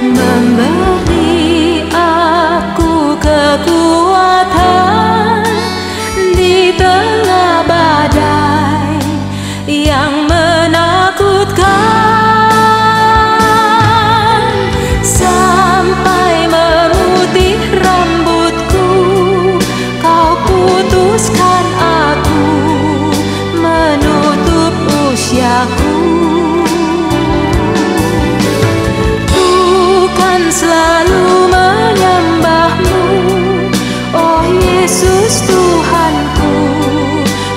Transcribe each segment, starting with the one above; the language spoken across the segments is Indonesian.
memberi aku kekuatan di tengah badai yang menakutkan, sampai memutih rambutku, kau putuskan aku menutup usiaku. Selalu menyembahmu, oh Yesus Tuhanku,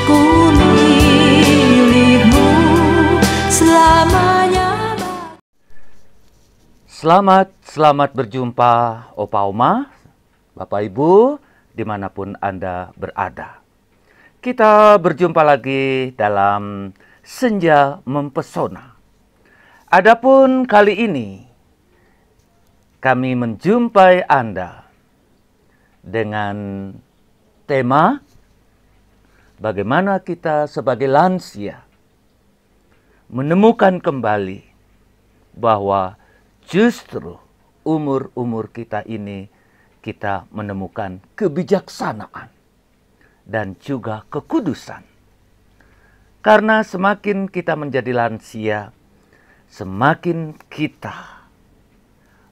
ku milihmu selamanya. Selamat berjumpa Opa Oma, Bapak Ibu, dimanapun Anda berada. Kita berjumpa lagi dalam Senja Mempesona. Adapun kali ini kami menjumpai Anda dengan tema bagaimana kita sebagai lansia menemukan kembali bahwa justru umur-umur kita ini kita menemukan kebijaksanaan dan juga kekudusan. Karena semakin kita menjadi lansia, semakin kita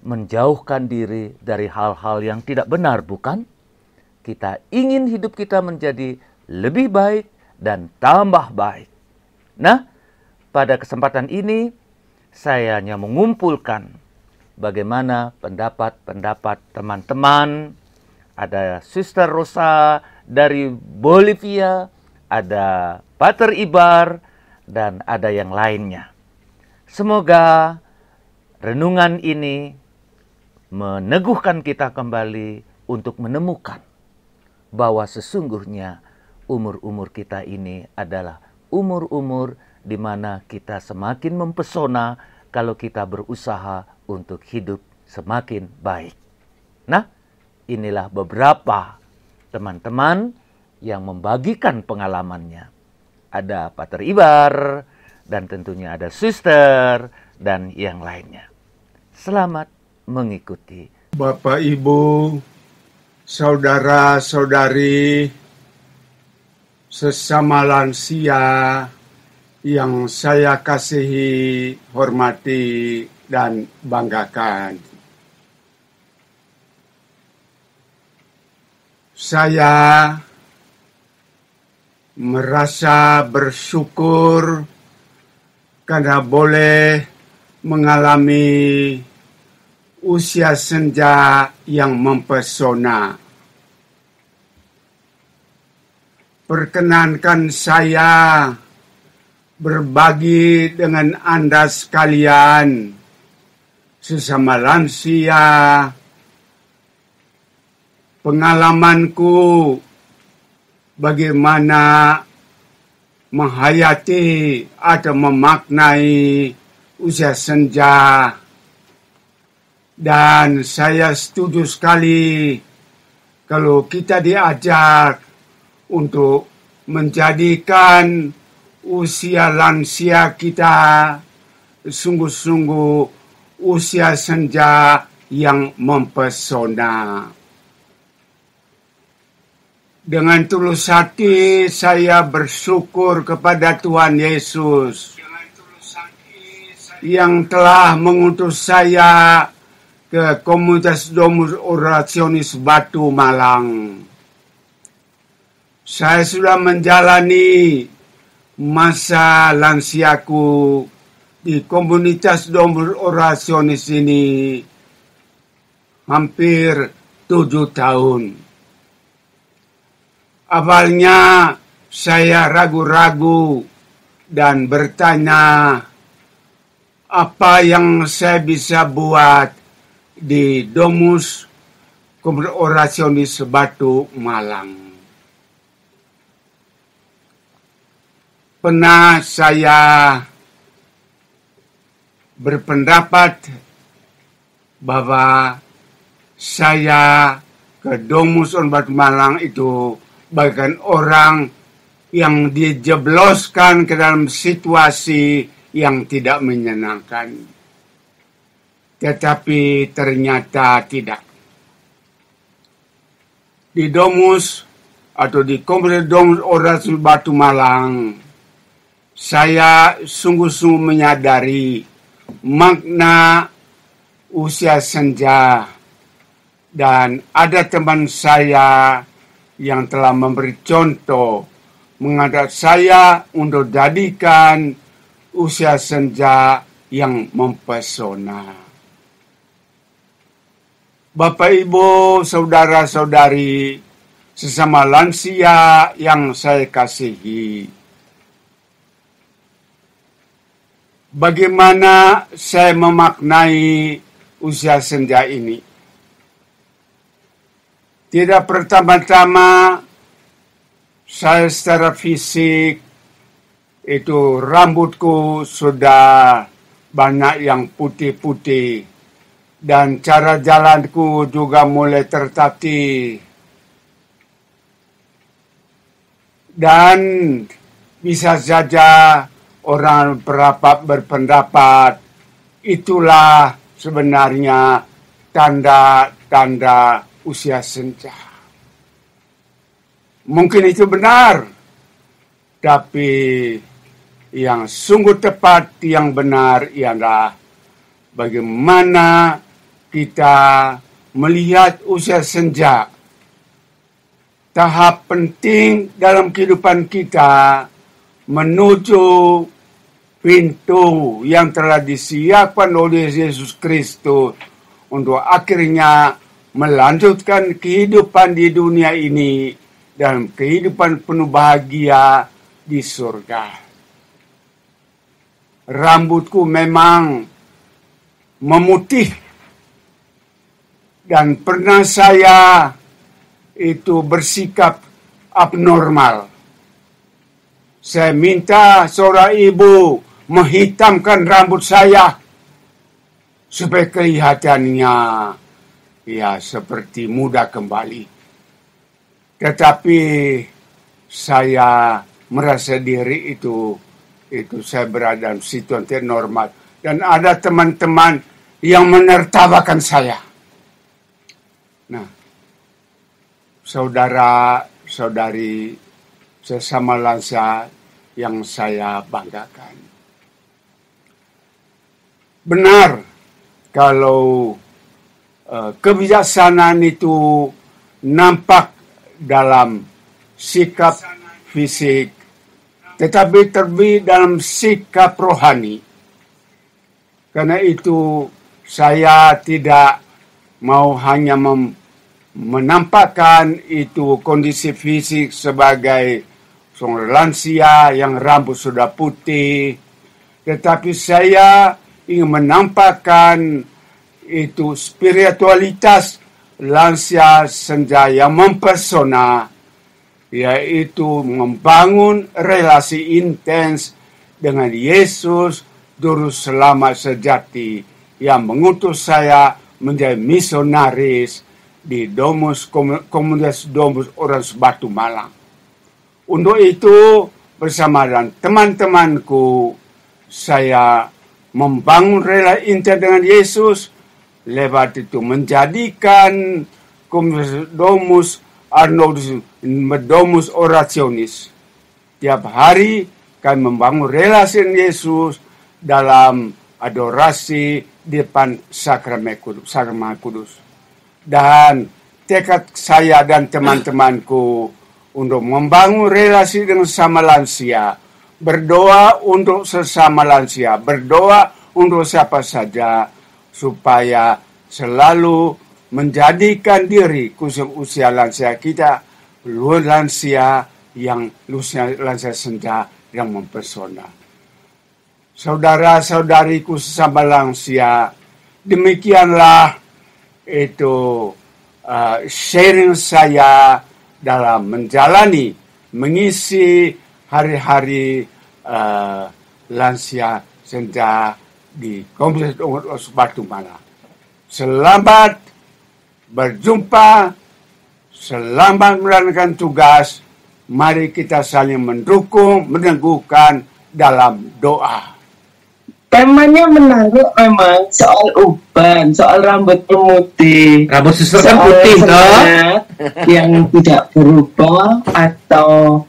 menjauhkan diri dari hal-hal yang tidak benar, bukan? Kita ingin hidup kita menjadi lebih baik dan tambah baik. Nah, pada kesempatan ini saya hanya mengumpulkan bagaimana pendapat-pendapat teman-teman. Ada Sister Rosa dari Bolivia, ada Pater Ibar, dan ada yang lainnya. Semoga renungan ini meneguhkan kita kembali untuk menemukan bahwa sesungguhnya umur-umur kita ini adalah umur-umur di mana kita semakin mempesona kalau kita berusaha untuk hidup semakin baik. Nah, inilah beberapa teman-teman yang membagikan pengalamannya. Ada Pater Ibar, dan tentunya ada Suster, dan yang lainnya. Selamat mengikuti. Bapak, Ibu, saudara-saudari, sesama lansia yang saya kasihi, hormati, dan banggakan. Saya merasa bersyukur karena boleh mengalami usia senja yang mempesona. Perkenankan saya berbagi dengan Anda sekalian, sesama lansia, pengalamanku bagaimana menghayati atau memaknai usia senja. Dan saya setuju sekali kalau kita diajak untuk menjadikan usia lansia kita sungguh-sungguh usia senja yang mempesona. Dengan tulus hati saya bersyukur kepada Tuhan Yesus yang telah mengutus saya ke komunitas Domus Orationis Batu Malang. Saya sudah menjalani masa lansiaku di komunitas Domus Orationis ini hampir 7 tahun. Awalnya saya ragu-ragu dan bertanya apa yang saya bisa buat di Domus Orationis Batu Malang. Pernah saya berpendapat bahwa saya ke Domus Batu Malang itu bagian orang yang dijebloskan ke dalam situasi yang tidak menyenangkan. tetapi ternyata tidak. Di Domus atau di Kompleks Domus Orasi Batu Malang, saya sungguh-sungguh menyadari makna usia senja, dan ada teman saya yang telah memberi contoh mengajak saya untuk jadikan usia senja yang mempesona. Bapak, Ibu, saudara-saudari, sesama lansia yang saya kasihi, bagaimana saya memaknai usia senja ini? Tidak pertama-tama saya secara fisik itu rambutku sudah banyak yang putih-putih dan cara jalanku juga mulai tertatih. Dan bisa saja orang berpendapat itulah sebenarnya tanda-tanda usia senja. Mungkin itu benar, tapi yang sungguh tepat, yang benar ialah bagaimana kita melihat usia senja. Tahap penting dalam kehidupan kita menuju pintu yang telah disiapkan oleh Yesus Kristus untuk akhirnya melanjutkan kehidupan di dunia ini dan kehidupan penuh bahagia di surga. Rambutku memang memutih dan pernah saya itu bersikap abnormal. Saya minta seorang ibu menghitamkan rambut saya supaya kelihatannya ya seperti muda kembali. Tetapi saya merasa diri itu saya berada dalam situasi normal. Dan ada teman-teman yang menertawakan saya. Nah, saudara-saudari sesama lansia yang saya banggakan. Benar kalau kebijaksanaan itu nampak dalam sikap fisik, tetapi terlebih dalam sikap rohani. Karena itu saya tidak mau hanya menampakkan itu kondisi fisik sebagai seorang lansia yang rambut sudah putih, tetapi saya ingin menampakkan itu spiritualitas lansia senja yang mempesona, yaitu membangun relasi intens dengan Yesus, Juru Selamat sejati, yang mengutus saya menjadi misionaris di Komunitas Domus Orasi Batu Malang. Untuk itu, bersama dengan teman-temanku, saya membangun relasi intens dengan Yesus, lewat itu menjadikan Komunitas Domus Orationis. Tiap hari kami membangun relasi dengan Yesus dalam adorasi di depan sakramen kudus. Dan tekad saya dan teman-temanku untuk membangun relasi dengan sesama lansia, berdoa untuk sesama lansia, berdoa untuk siapa saja, supaya selalu menjadikan diri khusus usia lansia kita luar lansia yang lansia senja yang mempesona. Saudara-saudariku sesama lansia, demikianlah itu sharing saya dalam mengisi hari-hari lansia senja di Kompleks Orasi Batu Malang. Selamat berjumpa, selamat menjalankan tugas. Mari kita saling mendukung, meneguhkan dalam doa. temanya menarik memang, soal uban, soal rambut pemutih, Rambut suster kan soal putih toh. semangat yang tidak berubah atau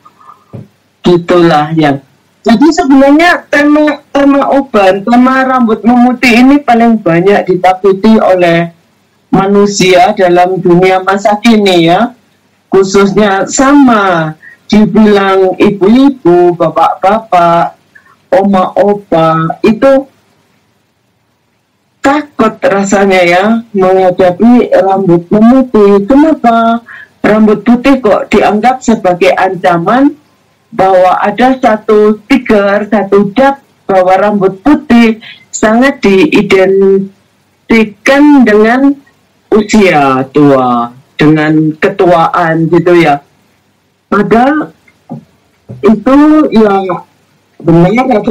gitulah yang. Jadi sebenarnya tema uban, tema rambut memutih ini paling banyak ditakuti oleh manusia dalam dunia masa kini ya, khususnya sama dibilang ibu-ibu, bapak-bapak, oma-opa itu takut rasanya ya menghadapi rambut memutih. Kenapa? Rambut putih kok dianggap sebagai ancaman, bahwa ada satu stiker, satu cap bahwa rambut putih sangat diidentikan dengan usia tua, dengan ketuaan gitu ya. Padahal itu ya benar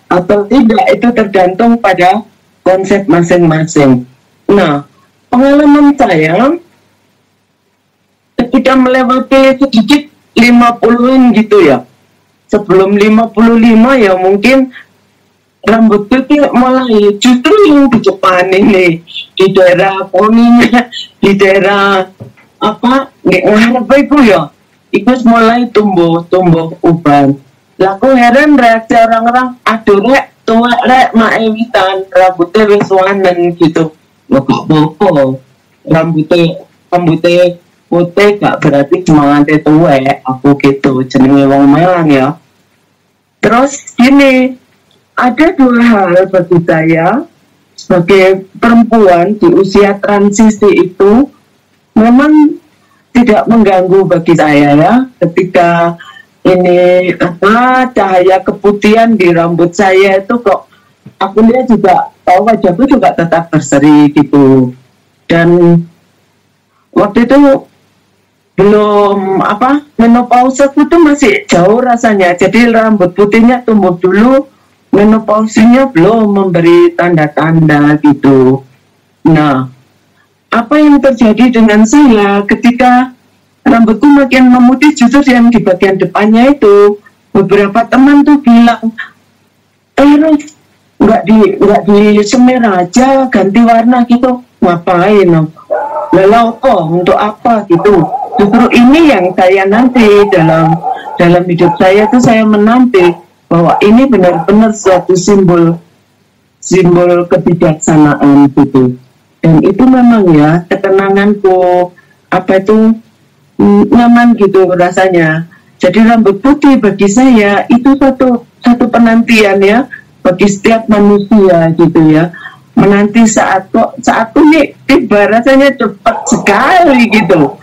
atau tidak itu tergantung pada konsep masing-masing. Nah, pengalaman saya ketika melewati sedikit 50-an gitu ya, sebelum 55 ya mungkin rambut putih mulai justru yang di Jepang ini, di daerah poninya, di daerah apa ngarep itu ya, itu mulai tumbuh uban. Laku heran reaksi orang-orang, aduh rek tua rek maewitan rambutnya wis wanen gitu. Loh kok bopo rambutnya putih gak berarti semangatnya tua aku gitu, jenenge wong Malang ya. Terus gini, ada dua hal bagi saya sebagai perempuan di usia transisi itu memang tidak mengganggu bagi saya ya, ketika ini cahaya keputihan di rambut saya itu kok aku lihat juga tahu wajahku juga tetap berseri gitu. Dan waktu itu belum menopause itu masih jauh rasanya, jadi rambut putihnya tumbuh dulu, menopausenya belum memberi tanda-tanda gitu. Nah, apa yang terjadi dengan saya ketika rambutku makin memutih, justru yang di bagian depannya itu beberapa teman tuh bilang, Ros, nggak di semir aja, ganti warna gitu, ngapain? Lalu untuk apa gitu? Justru ini yang saya nanti dalam hidup saya tuh saya menanti bahwa ini benar-benar suatu simbol kebijaksanaan gitu. Dan itu memang ya ketenanganku nyaman gitu rasanya. Jadi rambut putih bagi saya itu satu penantian ya bagi setiap manusia gitu ya. Menanti saat ini tiba rasanya cepat sekali gitu.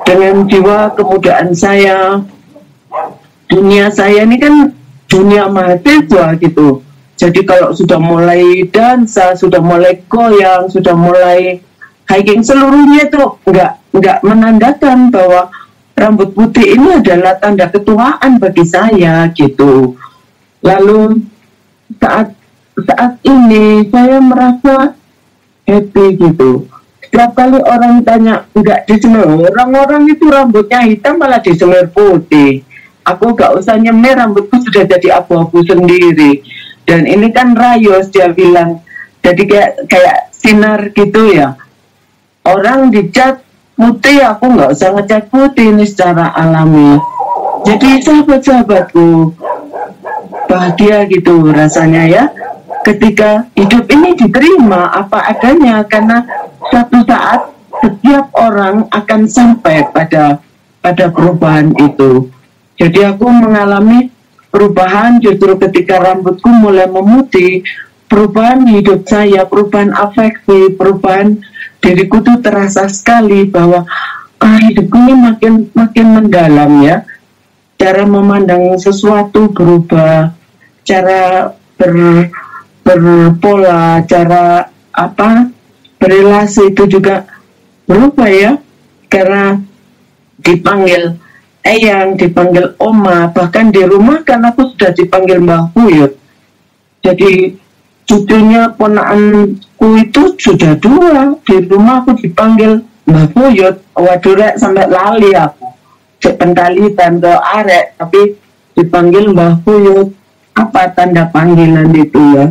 Dengan jiwa kemudaan saya, dunia saya ini kan dunia mahasiswa gitu. Jadi kalau sudah mulai dansa, sudah mulai goyang, sudah mulai hiking, seluruhnya itu nggak menandakan bahwa rambut putih ini adalah tanda ketuaan bagi saya gitu. Lalu saat ini saya merasa happy gitu. Setiap kali orang tanya nggak disemir, orang-orang itu rambutnya hitam malah disemir putih. Aku nggak usah nyemir, rambutku sudah jadi abu-abu sendiri. Dan ini kan rayos dia bilang, jadi kayak sinar gitu ya. Orang dicat putih, aku nggak usah ngecat putih, ini secara alami. Jadi sahabat-sahabatku, bahagia gitu rasanya ya, ketika hidup ini diterima apa adanya, karena suatu saat setiap orang akan sampai pada perubahan itu. Jadi aku mengalami perubahan justru ketika rambutku mulai memutih, perubahan hidup saya, perubahan afeksi, perubahan diriku tuh terasa sekali bahwa hidupku ini makin mendalam ya. Cara memandang sesuatu berubah, cara berpola, cara berrelasi itu juga berubah ya, karena dipanggil eyang, dipanggil oma, bahkan di rumah kan aku sudah dipanggil Mbah Buyut. Jadi cucunya ponakanku itu sudah 2, di rumah aku dipanggil Mbah Buyut. Waduh rek, sampai lali aku cek pentali tante arek, tapi dipanggil Mbah Buyut. Apa tanda panggilan itu ya?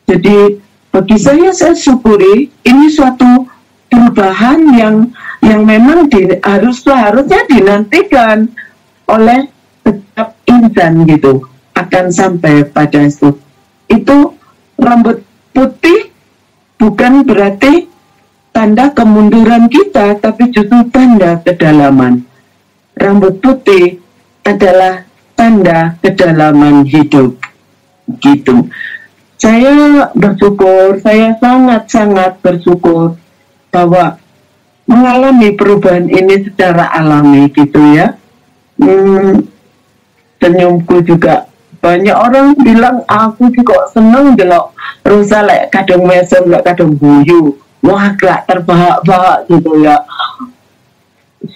Jadi bagi saya syukuri ini suatu perubahan yang memang harusnya dinantikan oleh setiap insan gitu, akan sampai pada itu. Rambut putih bukan berarti tanda kemunduran kita, tapi justru tanda kedalaman. Rambut putih adalah tanda kedalaman hidup gitu. Saya bersyukur, saya sangat-sangat bersyukur bahwa mengalami perubahan ini secara alami gitu ya. Senyumku juga banyak orang bilang, aku juga seneng delok Rosa lek kadung mesem lek kadung guyu, wah gak terbahak-bahak gitu ya,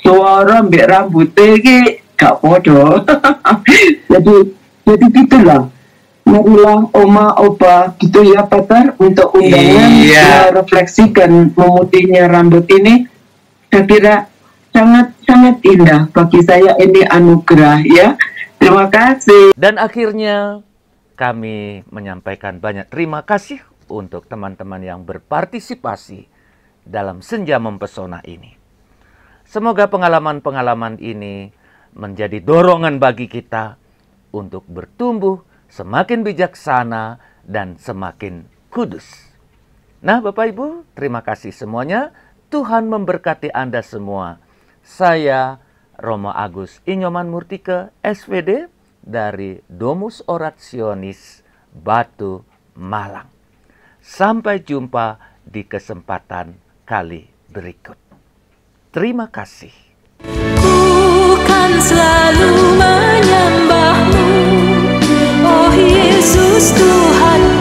suara mbek rambutnya iki gak podo. jadi gitulah, marilah oma opa gitu ya Patar, untuk undangan merefleksikan memutihnya rambut ini. Saya kira sangat indah bagi saya, ini anugerah ya. Terima kasih. Dan akhirnya kami menyampaikan banyak terima kasih untuk teman-teman yang berpartisipasi dalam Senja Mempesona ini. Semoga pengalaman-pengalaman ini menjadi dorongan bagi kita untuk bertumbuh semakin bijaksana dan semakin kudus. Nah Bapak Ibu, terima kasih semuanya. Tuhan memberkati Anda semua. Saya Romo Agus Inyoman Murtike, SVD, dari Domus Orationis Batu, Malang. Sampai jumpa di kesempatan kali berikut. Terima kasih. Ku kan selalu menyembahmu, oh Yesus Tuhan.